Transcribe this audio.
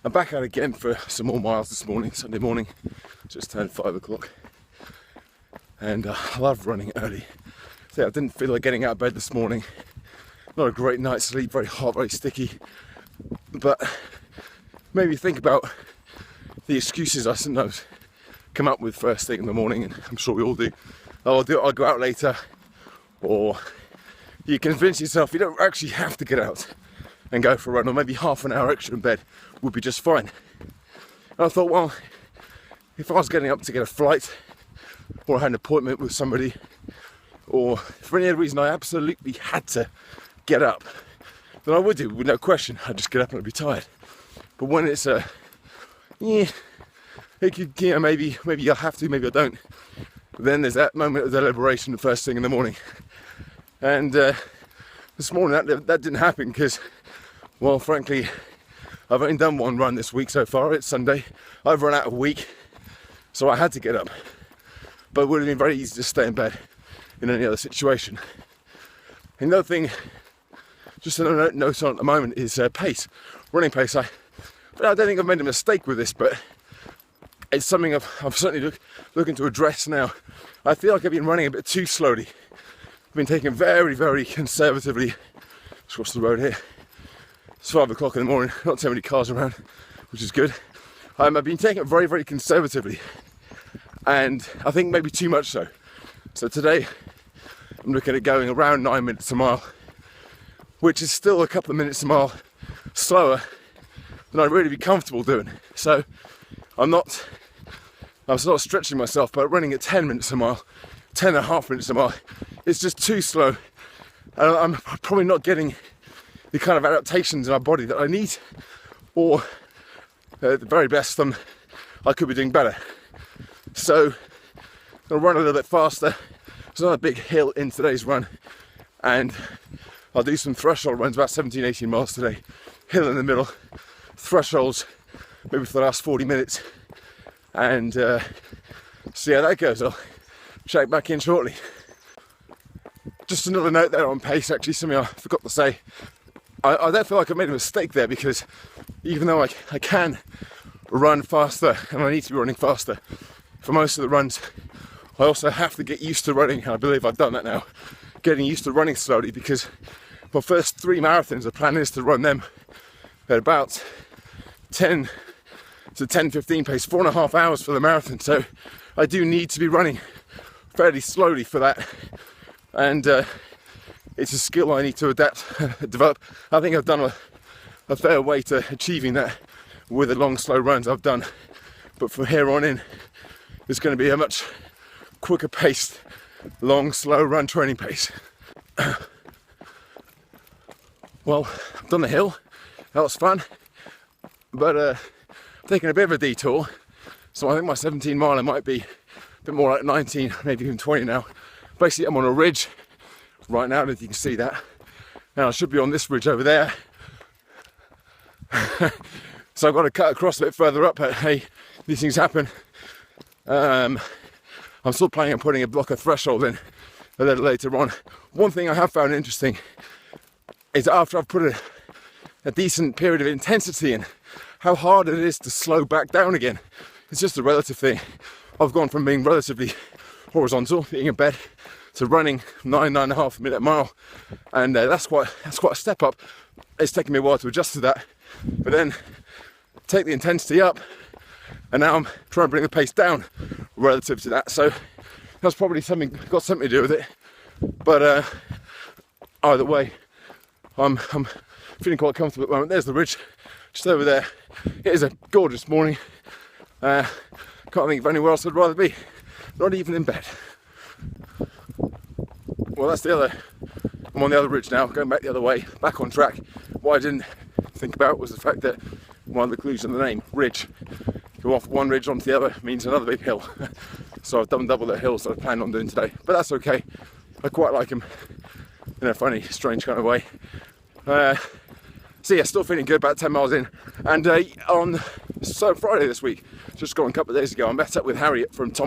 I'm back out again for some more miles this morning, Sunday morning. Just turned 5 o'clock. And I love running early. So I didn't feel like getting out of bed this morning. Not a great night's sleep, very hot, very sticky. But made me think about the excuses I sometimes come up with first thing in the morning, and I'm sure we all do. I'll go out later, or you convince yourself you don't actually have to get out and go for a run, or maybe half an hour extra in bed would be just fine. And I thought, well, if I was getting up to get a flight, or I had an appointment with somebody, or for any other reason I absolutely had to get up, then I would do, with no question. I'd just get up and I'd be tired. But when it's it could, maybe I'll have to, maybe I don't. Then there's that moment of deliberation the first thing in the morning. And this morning that didn't happen because, well, frankly, I've only done one run this week so far. It's Sunday. I've run out of week, so I had to get up. But it would have been very easy to stay in bed in any other situation. Another thing, just a note on at the moment, is pace, running pace. I don't think I've made a mistake with this, but it's something I'm certainly looking to address now. I feel like I've been running a bit too slowly. I've been taking very, very conservatively. Let's cross the road here. It's 5 o'clock in the morning, not so many cars around, which is good. I've been taking it very, very conservatively, and I think maybe too much so. So today, I'm looking at going around 9 minutes a mile, which is still a couple of minutes a mile slower than I'd really be comfortable doing. So I'm not stretching myself, but running at 10 minutes a mile, 10 and a half minutes a mile, it's just too slow. And I'm probably not getting the kind of adaptations in my body that I need, or at the very best, I could be doing better. So I'll run a little bit faster. There's another big hill in today's run, and I'll do some threshold runs, about 17, 18 miles today. Hill in the middle, thresholds maybe for the last 40 minutes, and see how that goes. I'll check back in shortly. Just another note there on pace, actually, something I forgot to say. I don't feel like I made a mistake there, because even though I can run faster, and I need to be running faster for most of the runs, I also have to get used to running, and I believe I've done that now, getting used to running slowly, because my first 3 marathons, the plan is to run them at about 10 to 10:15 pace, 4.5 hours for the marathon. So I do need to be running fairly slowly for that, and it's a skill I need to develop. I think I've done a fair way to achieving that with the long, slow runs I've done, but from here on in, it's going to be a much quicker paced, long, slow run training pace. Well, I've done the hill. That was fun, but taking a bit of a detour. So I think my 17 miler might be a bit more like 19, maybe even 20 now. Basically, I'm on a ridge right now, if you can see that. Now I should be on this ridge over there. So I've got to cut across a bit further up, but hey, these things happen. I'm still planning on putting a block of threshold in a little later on. One thing I have found interesting is after I've put a decent period of intensity in, how hard it is to slow back down again. It's just a relative thing. I've gone from being relatively horizontal, being in bed, to running 9.5 minute mile, and that's quite a step up. It's taken me a while to adjust to that, but then take the intensity up, and now I'm trying to bring the pace down relative to that. So that's probably got something to do with it. But either way, I'm feeling quite comfortable at the moment. There's the ridge, just over there. It is a gorgeous morning. Can't think of anywhere else I'd rather be. Not even in bed. Well, I'm on the other ridge now, going back the other way, back on track. What I didn't think about was the fact that one of the clues in the name, ridge, go off one ridge onto the other means another big hill. So I've done double the hills that I planned on doing today, but that's okay. I quite like them in a funny, strange kind of way. So yeah, still feeling good, about 10 miles in. And on Friday this week, just gone a couple of days ago, I met up with Harriet from Tom